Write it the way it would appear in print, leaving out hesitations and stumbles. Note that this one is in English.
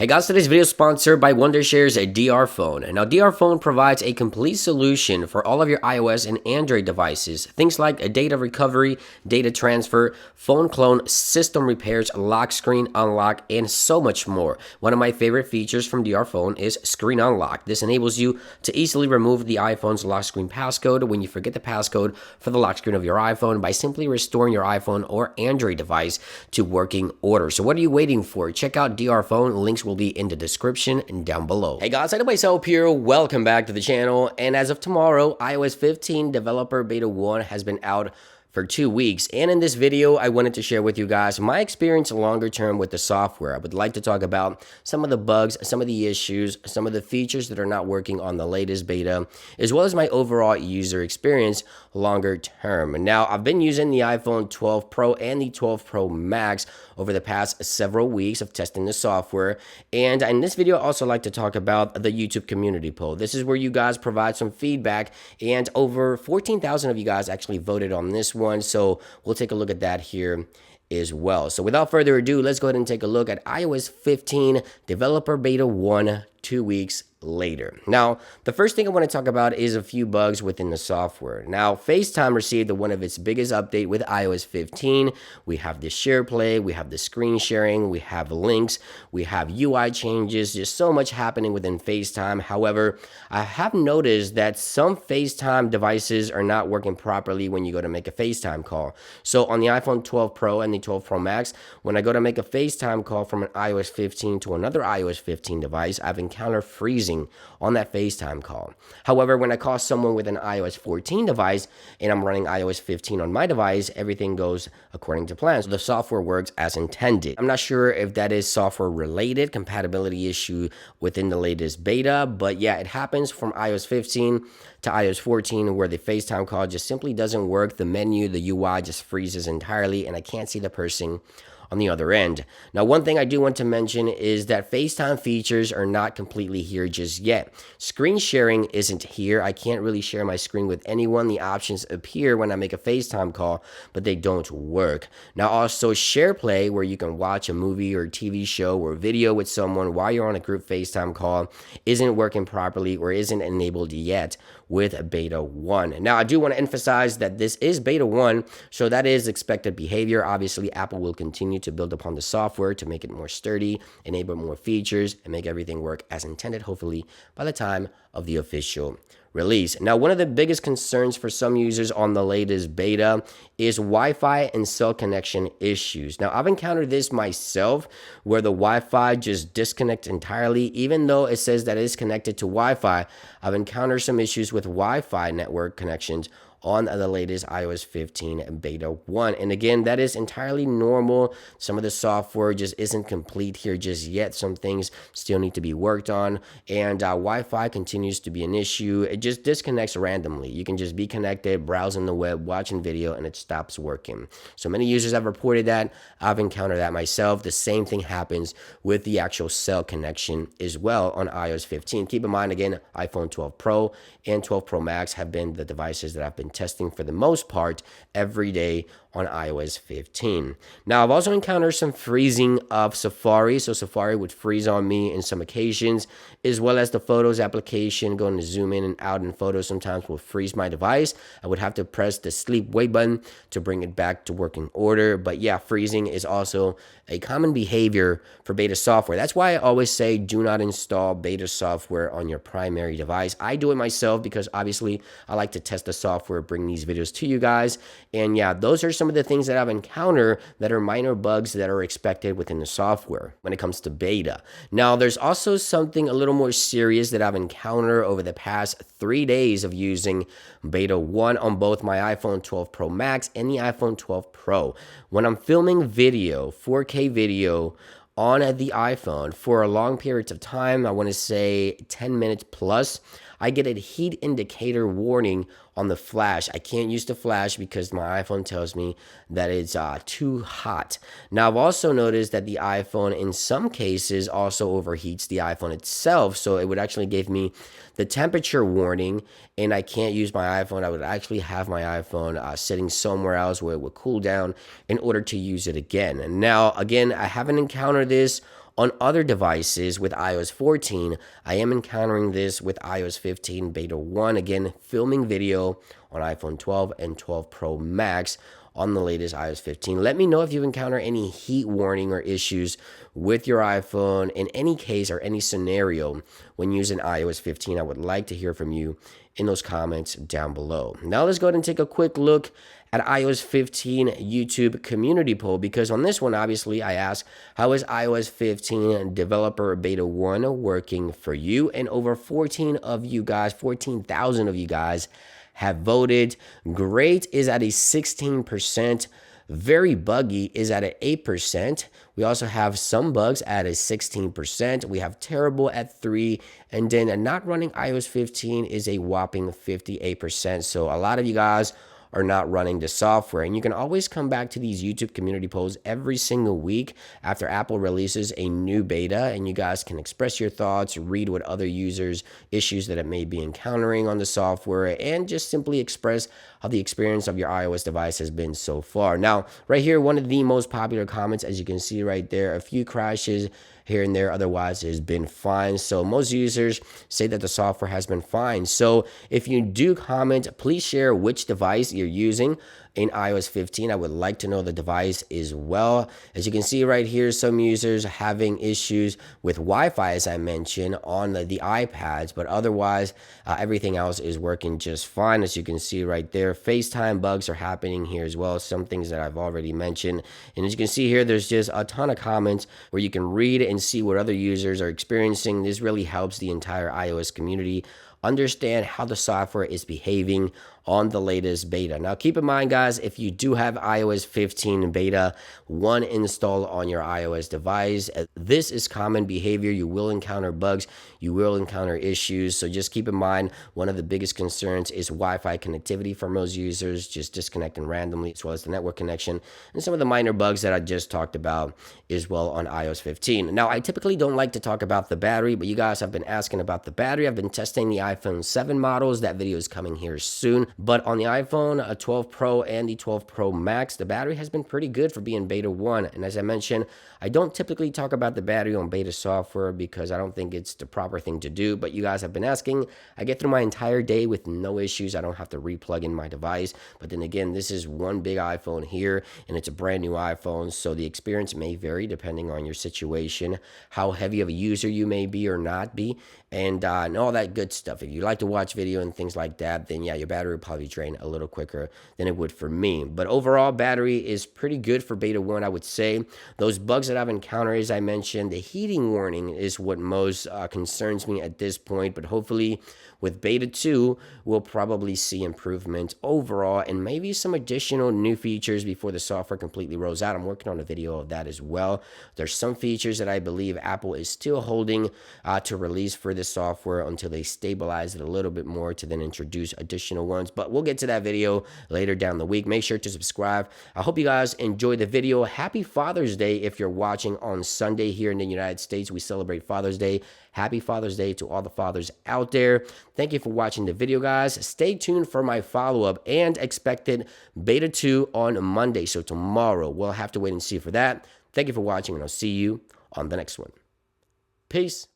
Hey guys, today's video is sponsored by Wondershare's Dr.fone. Now, Dr.fone provides a complete solution for all of your iOS and Android devices. Things like data recovery, data transfer, phone clone, system repairs, lock screen unlock, and so much more. One of my favorite features from Dr.fone is Screen Unlock. This enables you to easily remove the iPhone's lock screen passcode when you forget the passcode for the lock screen of your iPhone by simply restoring your iPhone or Android device to working order. So what are you waiting for? Check out Dr.fone. Links will be in the description and down below. Hey guys, I know myself here. Welcome back to the channel. And as of tomorrow, iOS 15 Developer Beta 1 has been out for 2 weeks. And in this video, I wanted to share with you guys my experience longer term with the software. I would like to talk about some of the bugs, some of the issues, some of the features that are not working on the latest beta, as well as my overall user experience longer term. Now, I've been using the iPhone 12 Pro and the 12 Pro Max over the past several weeks of testing the software. And in this video, I also like to talk about the YouTube community poll. This is where you guys provide some feedback, and over 14,000 of you guys actually voted on this one. So we'll take a look at that here as well. So without further ado, let's go ahead and take a look at iOS 15 Developer Beta 1 2 weeks later. Now, the first thing I want to talk about is a few bugs within the software. Now, Facetime received one of its biggest update with iOS 15. We have the share play, we have the screen sharing, we have links, we have UI changes, just so much happening within Facetime. However, I have noticed that some Facetime devices are not working properly when you go to make a Facetime call. So on the iPhone 12 Pro and the 12 Pro Max, when I go to make a Facetime call from an iOS 15 to another iOS 15 device, I've encountered freezing on that Facetime call. However, when I call someone with an iOS 14 device and I'm running iOS 15 on my device, everything goes according to plan. So the software works as intended. I'm not sure if that is software related, compatibility issue within the latest beta, but yeah, it happens from iOS 15 to iOS 14 where the Facetime call just simply doesn't work. The menu, the UI just freezes entirely and I can't see the person on the other end. Now, one thing I do want to mention is that FaceTime features are not completely here just yet. Screen sharing isn't here. I can't really share my screen with anyone. The options appear when I make a FaceTime call, but they don't work. Now, also share play, where you can watch a movie or TV show or video with someone while you're on a group FaceTime call, isn't working properly or isn't enabled yet with Beta 1. Now, I do want to emphasize that this is Beta 1, so that is expected behavior. Obviously, Apple will continue to build upon the software to make it more sturdy, enable more features, and make everything work as intended, hopefully, by the time of the official release. Now, one of the biggest concerns for some users on the latest beta is Wi-Fi and cell connection issues. Now, I've encountered this myself where the Wi-Fi just disconnects entirely. Even though it says that it's connected to Wi-Fi, I've encountered some issues with Wi-Fi network connections on the latest iOS 15 Beta 1. And again, that is entirely normal. Some of the software just isn't complete here just yet. Some things still need to be worked on. And Wi-Fi continues to be an issue. It just disconnects randomly. You can just be connected, browsing the web, watching video, and it stops working. So many users have reported that. I've encountered that myself. The same thing happens with the actual cell connection as well on iOS 15. Keep in mind, again, iPhone 12 Pro and 12 Pro Max have been the devices that I've been testing for the most part every day on iOS 15. Now, I've also encountered some freezing of Safari. So Safari would freeze on me in some occasions, as well as the Photos application. Going to zoom in and out in Photos sometimes will freeze my device. I would have to press the sleep wait button to bring it back to working order. But yeah, freezing is also a common behavior for beta software. That's why I always say do not install beta software on your primary device. I do it myself because obviously I like to test the software, bring these videos to you guys. And yeah, those are some of the things that I've encountered that are minor bugs that are expected within the software when it comes to beta. Now, there's also something a little more serious that I've encountered over the past 3 days of using Beta 1 on both my iPhone 12 Pro Max and the iPhone 12 Pro. When I'm filming video, 4K video, on the iPhone for a long period of time, I want to say 10 minutes plus, I get a heat indicator warning on the flash. I can't use the flash because my iPhone tells me that it's too hot. Now, I've also noticed that the iPhone in some cases also overheats the iPhone itself. So it would actually give me the temperature warning and I can't use my iPhone. I would actually have my iPhone sitting somewhere else where it would cool down in order to use it again. And now, again, I haven't encountered this on other devices with iOS 14. I am encountering this with iOS 15 beta 1. Again, filming video on iPhone 12 and 12 Pro Max on the latest iOS 15. Let me know if you encounter any heat warning or issues with your iPhone in any case or any scenario when using iOS 15. I would like to hear from you in those comments down below. Now let's go ahead and take a quick look at iOS 15 YouTube community poll, because on this one, obviously, I asked, how is iOS 15 developer beta 1 working for you? And over 14,000 of you guys have voted. Great is at a 16%. Very buggy is at an 8%. We also have some bugs at a 16%. We have terrible at 3%. And then not running iOS 15 is a whopping 58%. So a lot of you guys are not running the software. And you can always come back to these YouTube community polls every single week after Apple releases a new beta, and you guys can express your thoughts, read what other users, issues that it may be encountering on the software, and just simply express how the experience of your iOS device has been so far. Now, right here, one of the most popular comments, as you can see right there, a few crashes here and there, otherwise it has been fine. So most users say that the software has been fine. So if you do comment, please share which device you're using in iOS 15. I would like to know the device as well. As you can see right here, some users having issues with Wi-Fi, as I mentioned, on the iPads, but otherwise everything else is working just fine. As you can see right there, FaceTime bugs are happening here as well, some things that I've already mentioned. And as you can see here, there's just a ton of comments where you can read and see what other users are experiencing. This really helps the entire iOS community understand how the software is behaving on the latest beta. Now, keep in mind, guys, if you do have iOS 15 beta 1 installed on your iOS device, this is common behavior. You will encounter bugs. You will encounter issues. So just keep in mind, one of the biggest concerns is Wi-Fi connectivity for most users, just disconnecting randomly, as well as the network connection, and some of the minor bugs that I just talked about as well on iOS 15. Now, I typically don't like to talk about the battery, but you guys have been asking about the battery. I've been testing the iPhone 7 models. That video is coming here soon. But on the iPhone 12 Pro and the 12 Pro Max, the battery has been pretty good for being beta 1. And as I mentioned, I don't typically talk about the battery on beta software because I don't think it's the proper thing to do. But you guys have been asking. I get through my entire day with no issues. I don't have to re-plug in my device. But then again, this is one big iPhone here, and it's a brand new iPhone. So the experience may vary depending on your situation, how heavy of a user you may be or not be, and all that good stuff. If you like to watch video and things like that, then yeah, your battery will probably drain a little quicker than it would for me. But overall, battery is pretty good for beta 1, I would say. Those bugs that I've encountered, as I mentioned, the heating warning is what most concerns me at this point. But hopefully with beta 2, we'll probably see improvement overall and maybe some additional new features before the software completely rolls out. I'm working on a video of that as well. There's some features that I believe Apple is still holding to release for this software until they stabilize it a little bit more to then introduce additional ones. But we'll get to that video later down the week. Make sure to subscribe. I hope you guys enjoyed the video. Happy Father's Day if you're watching on Sunday here in the United States. We celebrate Father's Day. Happy Father's Day to all the fathers out there. Thank you for watching the video, guys. Stay tuned for my follow-up and expected beta 2 on Monday. So tomorrow, we'll have to wait and see for that. Thank you for watching, and I'll see you on the next one. Peace.